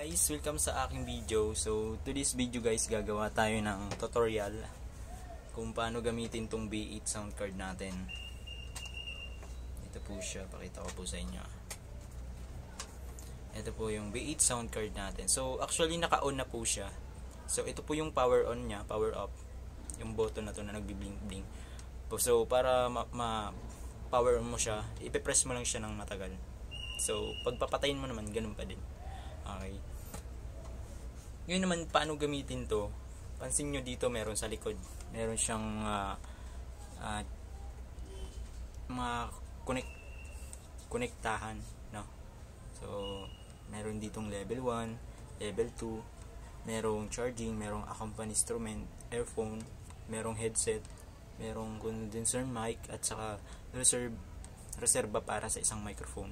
Guys, welcome sa aking video. So, to this video guys, gagawa tayo ng tutorial kung paano gamitin tong B8 sound card natin. Ito po siya, pakita ko po sa inyo. Ito po yung B8 sound card natin. So, actually naka-on na po siya. So, ito po yung power on niya, power off. Yung button na to na nagbi-blink-blink. So, para ma-power on mo siya, ipe-press mo lang siya ng matagal. So, pagpapatayin mo naman, ganun pa din. Okay. Ngayon naman, paano gamitin to? Pansin nyo dito, meron sa likod. Meron siyang mga konektahan, no? So, meron ditong level 1, level 2, merong charging, merong accompany instrument, earphone, merong headset, merong condenser mic, at saka reserva para sa isang microphone.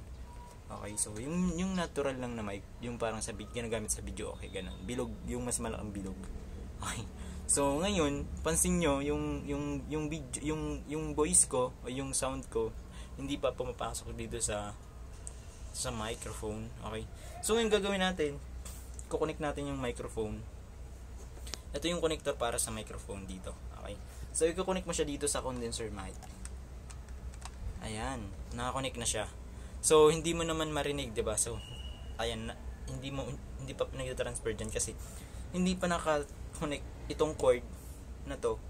Okay, so yung natural lang na mic, yung parang sa ginagamit sa video, okay, ganun. Bilog, yung mas malaking bilog. Okay. So ngayon, pansin nyo yung video, yung voice ko o yung sound ko hindi pa pumapasok dito sa microphone, okay? So ngayon gagawin natin, kukonek natin yung microphone. Ito yung connector para sa microphone dito, okay? So i-connect mo siya dito sa condenser mic. Ayan, naka-connect na siya. So, hindi mo naman marinig, 'di ba? So, ayan, hindi pa nagta-transfer diyan kasi hindi pa naka-connect itong cord na to.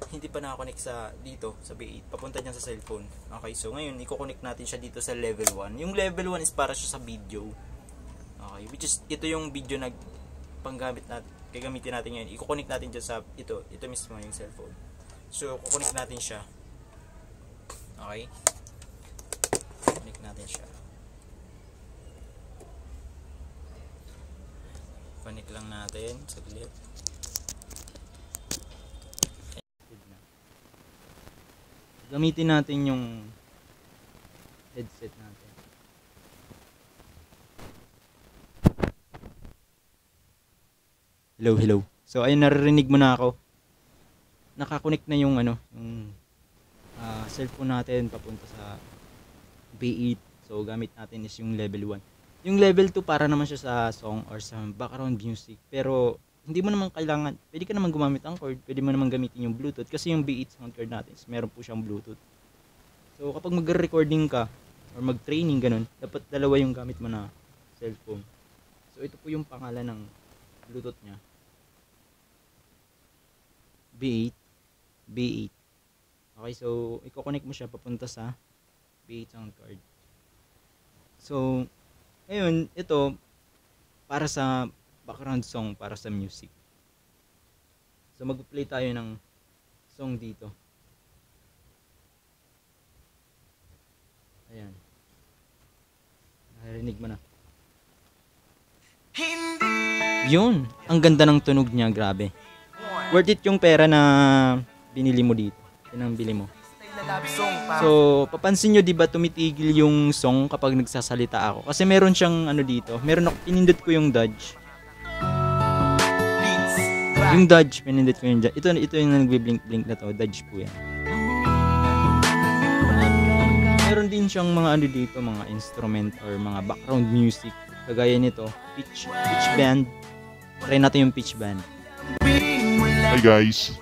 Hindi pa naka-connect sa dito sa B8 papunta diyan sa cellphone. Okay, so ngayon i-connect natin siya dito sa level 1. Yung level 1 is para siya sa video. Okay, which is ito yung video na panggamit natin, gagamitin natin ngayon. I-connect natin diyan sa ito mismo yung cellphone. So, i-connect natin siya. Okay? Connect natin siya. Connect lang natin saglit. Gamitin natin yung headset natin. Hello. So ayun, naririnig mo na ako. Naka-connect na yung cellphone natin papunta sa B8. So gamit natin is yung level 1. Yung level 2 para naman siya sa song or sa background music. Pero hindi mo naman kailangan, pwede ka naman gumamit ang cord, pwede mo naman gamitin yung Bluetooth kasi yung B8 sound card natin, meron po siyang Bluetooth. So kapag mag-recording ka or mag-training ganun, dapat dalawa yung gamit mo na cellphone. So ito po yung pangalan ng Bluetooth niya. B8. Okay, so i-connect mo siya papunta sa B8 sound card. So, ngayon, ito para sa background song, para sa music. So, mag-play tayo ng song dito. Ayan. Narinig mo na. Yun! Ang ganda ng tunog niya, grabe. Worth it yung pera na binili mo dito. Yan ang bili mo. So, papansin nyo, diba tumitigil yung song kapag nagsasalita ako? Kasi meron siyang dito. Meron ako, pinindot ko yung dodge. Yung dodge, pinindot ko yung dodge. Ito yung nagbi-blink-blink na to. Dodge po yan. Meron din siyang mga dito, mga instrument or mga background music. Kagaya nito, pitch band. Try natin yung pitch band. Hi guys.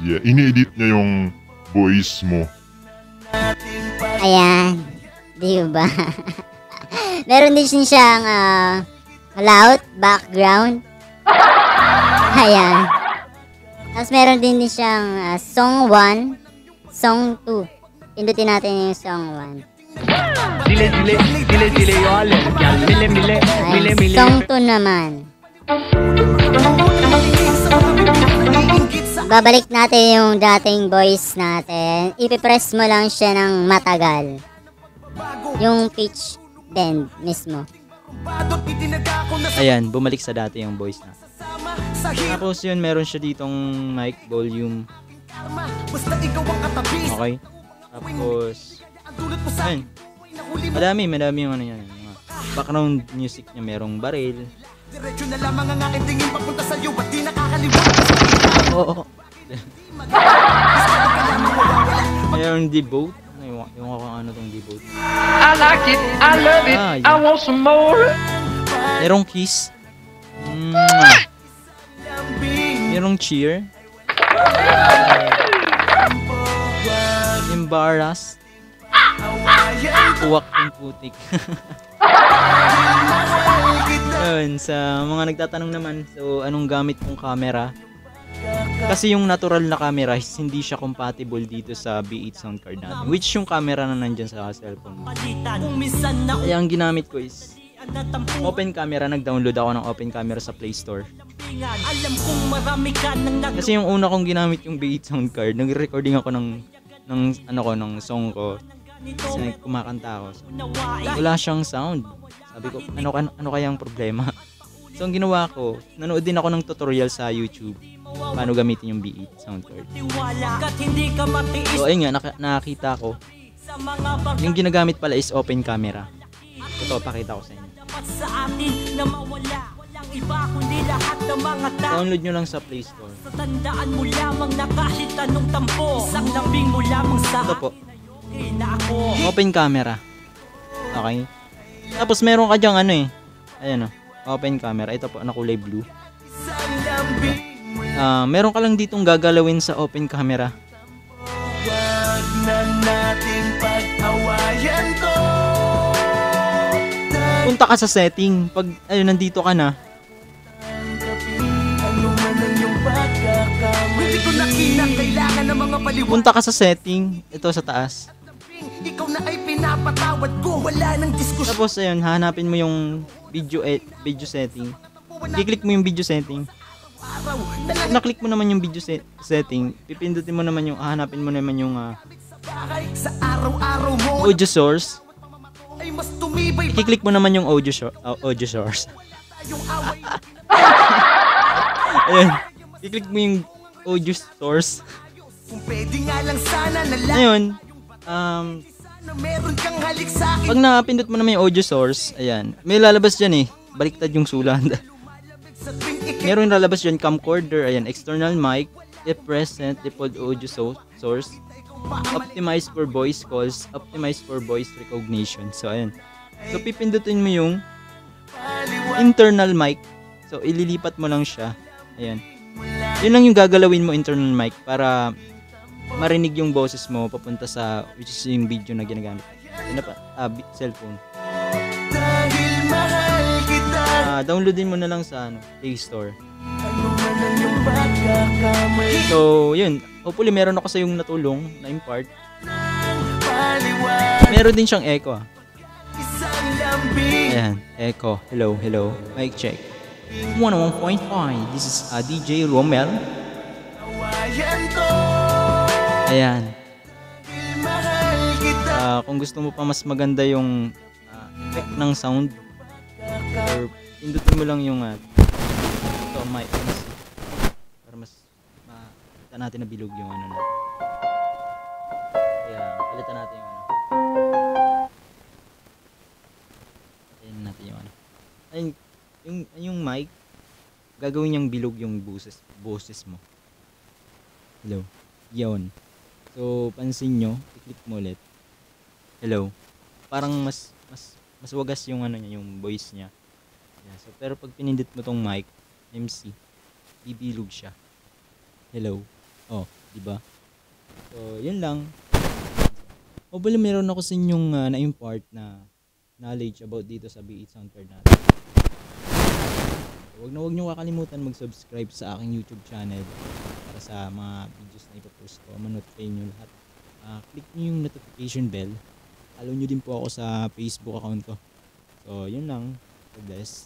Yeah. Ini-edit niya yung voice mo. Ayan. Di ba? Meron din siyang loud background. Ayan. Tapos meron din siyang song 1, song 2. Pindutin natin yung song 1. Ayan. Song 2 naman. Babalik natin yung dating voice natin. Ipipress mo lang siya ng matagal. Yung pitch bend mismo. Ayan, bumalik sa dati yung voice natin. Tapos yun, meron siya ditong mic volume. Okay. Tapos ayun. Madami yung yan. Background music niya, merong baril. Diretso na lamang ang aking tingin papunta sa iyo at di nakakalimutan. Oo. Mayroong devote. Yung tong devote. I like it, I love it, I want some more. Merong kiss. Merong cheer. Embarrass. Uwak ng putik. Yun, sa mga nagtatanong naman, so anong gamit kong camera? Kasi yung natural na camera, hindi siya compatible dito sa B8 sound card natin. Which yung camera na nandyan sa cellphone mo. Kaya ang ginamit ko is open camera. Nag-download ako ng open camera sa Play Store. Kasi yung una kong ginamit yung B8 sound card, nag-recording ako ng song ko. Kasi kumakanta ako. So, wala siyang sound. Sabi ko, ano kaya ang problema? So ang ginawa ko, nanood din ako ng tutorial sa YouTube paano gamitin yung B8 sound card. So ayun nga, nakakita ko yung ginagamit pala is open camera. Ito, pakita ko sa inyo. Download nyo lang sa Play Store. Ito po, open camera. Okay. Tapos meron ka dyang ayan open camera. Ito po, na kulay blue. Meron ka lang ditong gagalawin sa open camera. Punta ka sa setting. Pag nandito ka na, punta ka sa setting. Ito sa taas. Ikaw na ay pinapatawad ko, wala nang diskusyon. Tapos ayun, hahanapin mo yung video setting. I-click mo yung video setting. Na-click mo naman yung video setting, pipindutin mo naman hahanapin mo naman yung audio source. I-click mo naman yung audio source. Ayun, i-click mo yung audio source. Ayun, pag napindot mo naman yung audio source, ayan, may lalabas dyan baliktad yung sulat. Meron lalabas dyan, camcorder, ayan, external mic, present, default audio source, optimize for voice calls, optimize for voice recognition. So ayan, so pipindutin mo yung internal mic. So ililipat mo lang siya. Ayan, yun lang yung gagalawin mo, internal mic, para marinig yung boses mo papunta sa which is yung video na ginagamit. Cellphone. Downloadin mo na lang sa Play Store. So, yun. Hopefully meron ako sa yung natulong na impart. Meron din siyang echo. Ayan, echo. Hello. Mic check. 101.5. This is DJ Romel. Ayan. Kung gusto mo pa mas maganda yung effect ng sound, or pindutin mo lang yung ito, mic, para mas makita natin na bilog yung natin. Ayan, palitan natin yung ayan natin yung ayun, yung mic, gagawin niyang bilog yung boses mo. Hello. Yun. So, pansin nyo, i-click mo ulit. Hello. Parang mas wagas yung niya, yung voice niya. Yeah, so, pero pag pinindit mo tong mic, MC, bibilog siya. Hello. Oh, di ba? So, yun lang. Hopefully meron ako sa inyong na-impart na knowledge about dito sa B8 sound card natin. So, huwag niyo kakalimutan mag-subscribe sa aking YouTube channel para sa mga videos na ipopost ko. Ma-notify nyo lahat. Click nyo yung notification bell. Follow nyo din po ako sa Facebook account ko. So, yun lang. God bless.